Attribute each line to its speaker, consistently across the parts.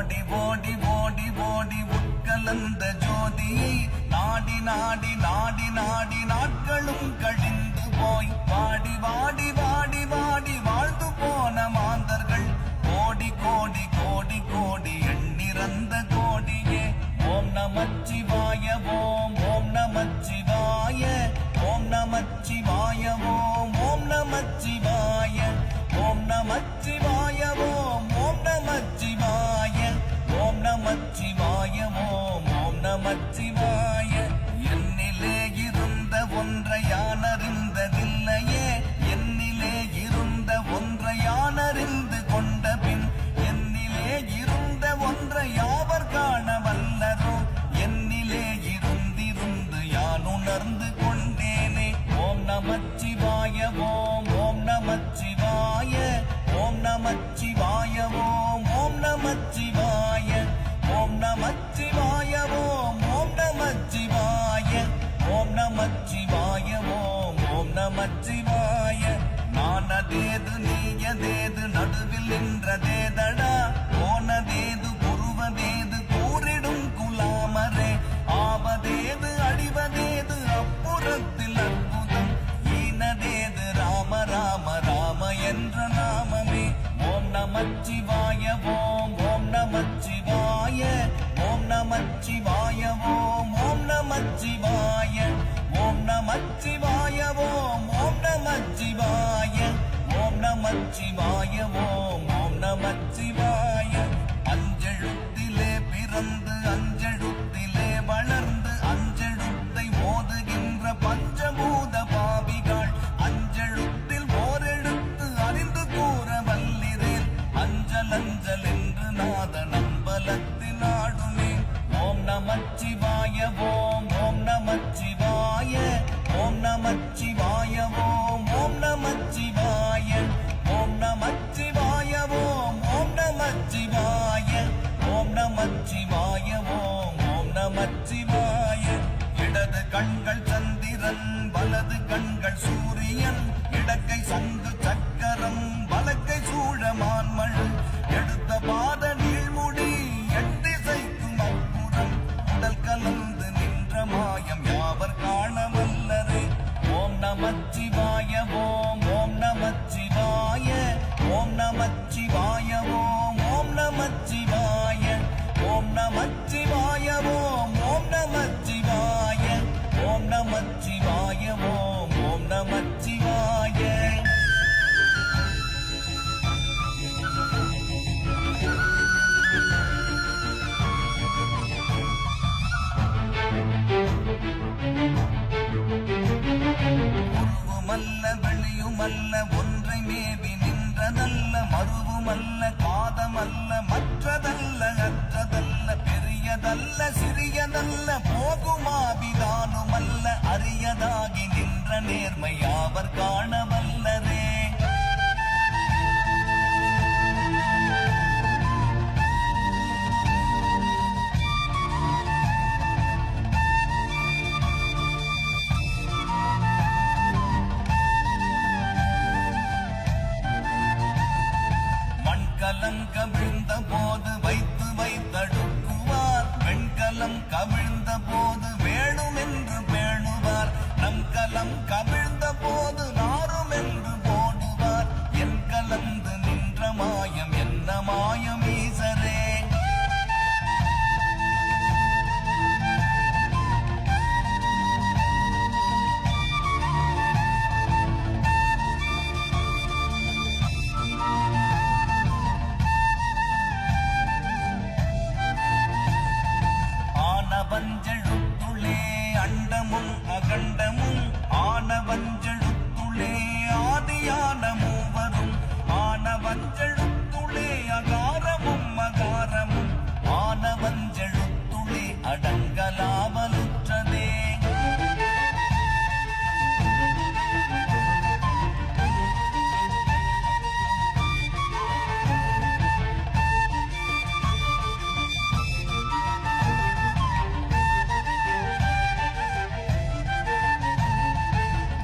Speaker 1: ஓடி ஓடி ஓடி ஓடி உட்கலந்த ஜோதியை நாடி நாடி நாடி நாடி நாட்களும் கழிந்து போய் வாடி வாடி வாடி வாடி வாழ்ந்து போன மாந்தர்கள் கோடி கோடி கோடி கோடி எண்ணிறந்த கோடியே ஓம் நமச்சிவாய ஓம் ஓம் நமச்சிவாய ஓம் நமச்சிவாய ஓம் ஓம் நமச்சிவாய ஓம் நமச்சிவாய ஓம் ஓம் நமச்சிவாய ஓம் நமச்சிவாய ஓம் ஓம் நமச்சிவாய என்னிலே இருந்த ஒன்றை யான் அறிந்ததில்லையே என்னிலே இருந்த ஒன்றை யான் அறிந்து கொண்ட பின் என்னிலே இருந்த ஒன்றை யாவர் காண வல்லரோ என்னிலே இருந்திருந்து யான் உணர்ந்து கொண்டேனே ஓம் நமச்சிவாய ஓம் ஓம் நமச்சிவாய ஓம் நமச்சிவாய ஓம் ஓம் நமச்சிவாய ஓம் நமச்சிவாய ஓம் ஓம் நமச்சிவாய ஓம் நமச்சிவாய ஓம் ஓம் நமச்சிவாய நானதேது நீயதேது நடுவில் நின்றதேதடா போனதேது புருவதேது கூறிடும் குலாமரே ஆவதேது அடிவதேது அப்புறத்தில் அற்புதம் ஈனதேது ராம ராம ராம என்ற நாமமே ஓம் நமச்சிவாய ஓம் ஓம் நமச்சிவாய ஓம் நமச்சிவாய ஓம் ஓம் நமச்சிவாய ஓம் நமச்சிவாய ஓம் ஓம் நமச்சிவாய ஓம் நமச்சிவாய ஓம் ஓம் நமச்சிவாய அஞ்செழுத்திலே பிறந்து அஞ்செழுத்திலே வளர்ந்து அஞ்செழுத்தை ஓதுகின்ற பஞ்சபூத பாவிகள் அஞ்செழுத்தில் ஓரெழுத்து அறிந்து கூற வல்லிரேன் அஞ்சல் அஞ்சல் என்று நாத நம்பலத்தின் ஆடுமே ஓம் நமச்சிவாய ஓம் ஓம் நமச்சிவாய ஓம் நமச்சிவாய ஓம் ஓம் நமச்சிவாய ஓம் நமச்சிவாய ஓம் ஓம் நமச்சிவாய ஓம் நமச்சிவாய ஓம் ஓம் நமச்சிவாய இடது கண்கள் சந்திரன் வலது கண்கள் சூரியன் இடக்கை சங்கு சக்கரம் வலக்கை சூழமான்மள் எடுத்த பாத நீழ்முடி எட்டிசைக்கும் அப்புறம் உடல் கலந்து நின்ற மாயம் யாவர் காண வல்லரே ஓம் நமச்சிவாய ஓம் ஓம் நமச்சிவாய ஓம் நமச்சிவாய ஓம் ஓம் நமச்சிவாய ஓம் நமச்சிவாய ஓம் ஓம் நமச்சிவாய ஓம் நமச்சிவாய ஓம் ஓம் நமச்சிவாய உருவுமல்ல வெளியுமல்ல ஒன்றை மேவி நின்றதல்ல மருவுமல்ல காதமல்ல மற்றதல்ல அற்றதல்ல பெரியதல்ல சிறியதல்ல போகுமாபிதானுமல்ல அரியதாகி நின்ற நேர்மை யாவர் காண வல்லரே மண்கலம் கவிழ்ந்த போது வைத்து வைத்தடுக்குவார் வெண்கலம் கவிழ்ந்த போது வேணும் என்று பேணுவார் நம் கலம் கவிழ்ந்த போது நாரும் என்று போடுவார் என் கலந்து நின்ற மாயம் என்ன மாயம் ஈசரே ஆனவஞ்செழுத்துளே அண்டமும் அகண்டமும் ஆனவஞ்செழுத்துளே ஆதியான மூவரும் ஆனவஞ்செழுத்துளே அகாரமும் அகாரமும் ஆனவஞ்செழுத்துளே அடங்கலாவலுற்றதே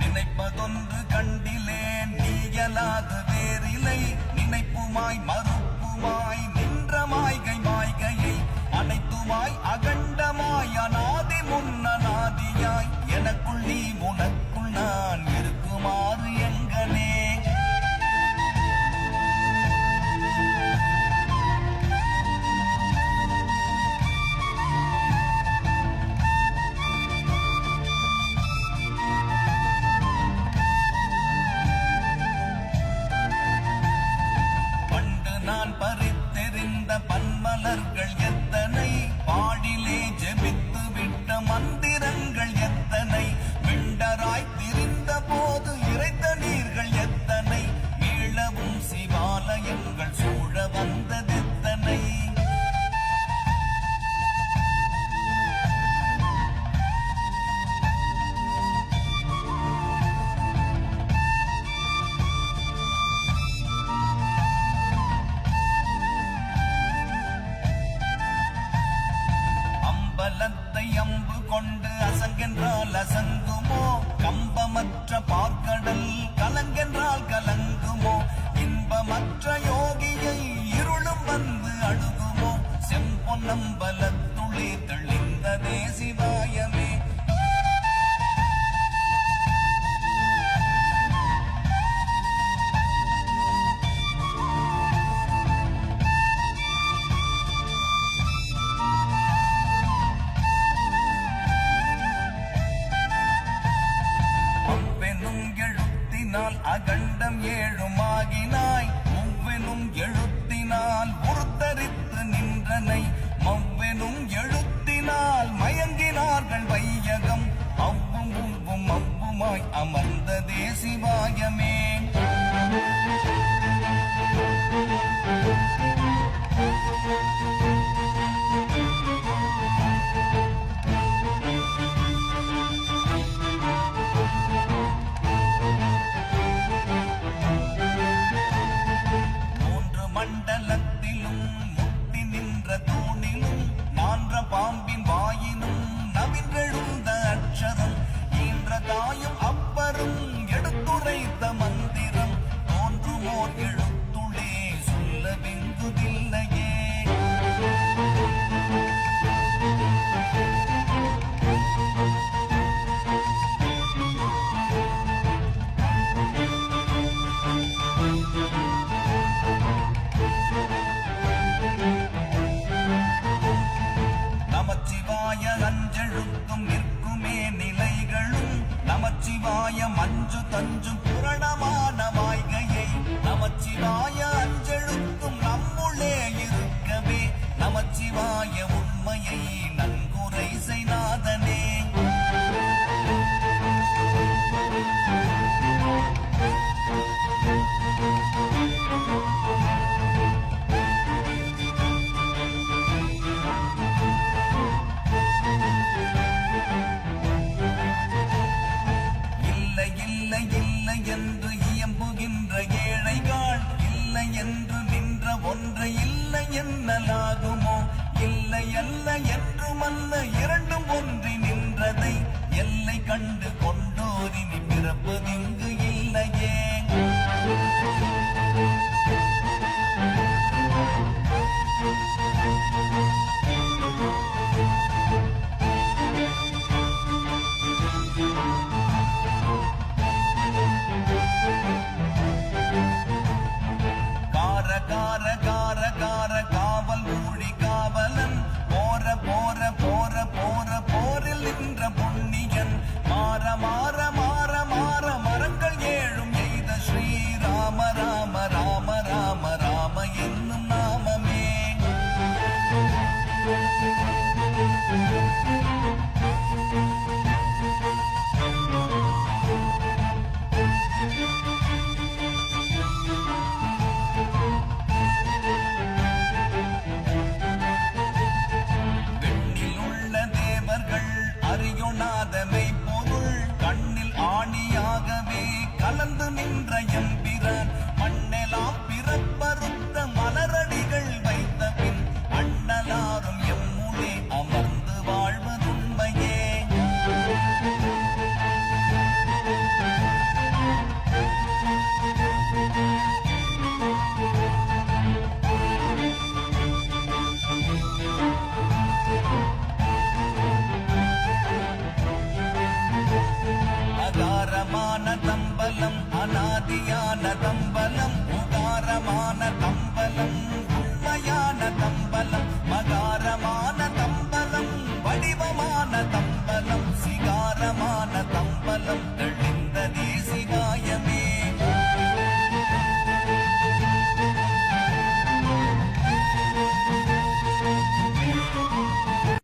Speaker 1: நினைப்பதொன்று கண்டிலேன் நீயலாது வேறிலை நினைப்புமாய் மறுப்புமாய் நின்ற மாய்கை மாய் கொண்டு அசங்கென்றால் அசங்குமோ, கம்பமற்ற பார்க்கடல் கலங்கென்றால் கலங்குமோ, இன்பமற்ற யோகியை இருளும் வந்து அணுகுமோ, செம்பொன்னம்பலத்துளே தெளிந்ததே சிவாயமே. அகண்டம் ஏழுமாகினாய் மூவெனும் எழுத்தினால் உருத்தரித்து நின்றனை, மவ்வெனும் எழுத்தினால் மயங்கினார்கள் வையகம், அவ்வும் உவ்வும் அவ்வுமாய் அமர்ந்ததே சிவாயமே. மண்டலத்திலும் முட்டி நின்ற தூணிலும் நான்ற பாம்பின் வாயினும் நவின்றெழுந்த அட்சரம், ஈன்ற தாயும் அப்பரும் எடுத்துரைத்த மந்திரம், தோன்றுமோர் எழுத்துளே சொல்ல வெங்குதில்லையே. நமச்சிவாய அஞ்செழுத்தும் நிற்குமே நிலைகளும், நமச்சிவாய மஞ்சு தஞ்சும் புரணமான வாய்கையை, நமச்சிவாய அஞ்செழுத்தும் நம்முள்ளே இருக்கவே, நமச்சிவாய உண்மையை நன்குரை செய்நாதனே. என்று இயம்புகின்ற ஏழைகள், இல்லை என்று நின்ற ஒன்றை இல்லை என்னலாகுமோ, இல்லை அல்ல என்றுமல்ல இரண்டும் ஒன்றி நின்றதை, எல்லை கண்டு கொண்டோரினி பிறப்பதிங்கு இல்லையே. கார கார கார காவல் ஊழி காவலன், போர போர போர போர போரில் நின்ற புண்ணியன், மாற மாற மாற மாற மரங்கள் ஏழும் எய்த ஸ்ரீராம ராம ராம ராம ராம என்னும் நாமமே. அறியுணாதமை பொருள் கண்ணில் ஆணியாகவே கலந்து நின்ற எம்பிரான், மண்ணெலாம் பிறப்பறுத்த மலரடிகள் வைத்த பின் அண்ணலாரும் எம்முனே அமர்ந்து வாழ்வதுண்மையே. அகாரமான தம்பலம் அநாதியான தம்பலம், உகாரமான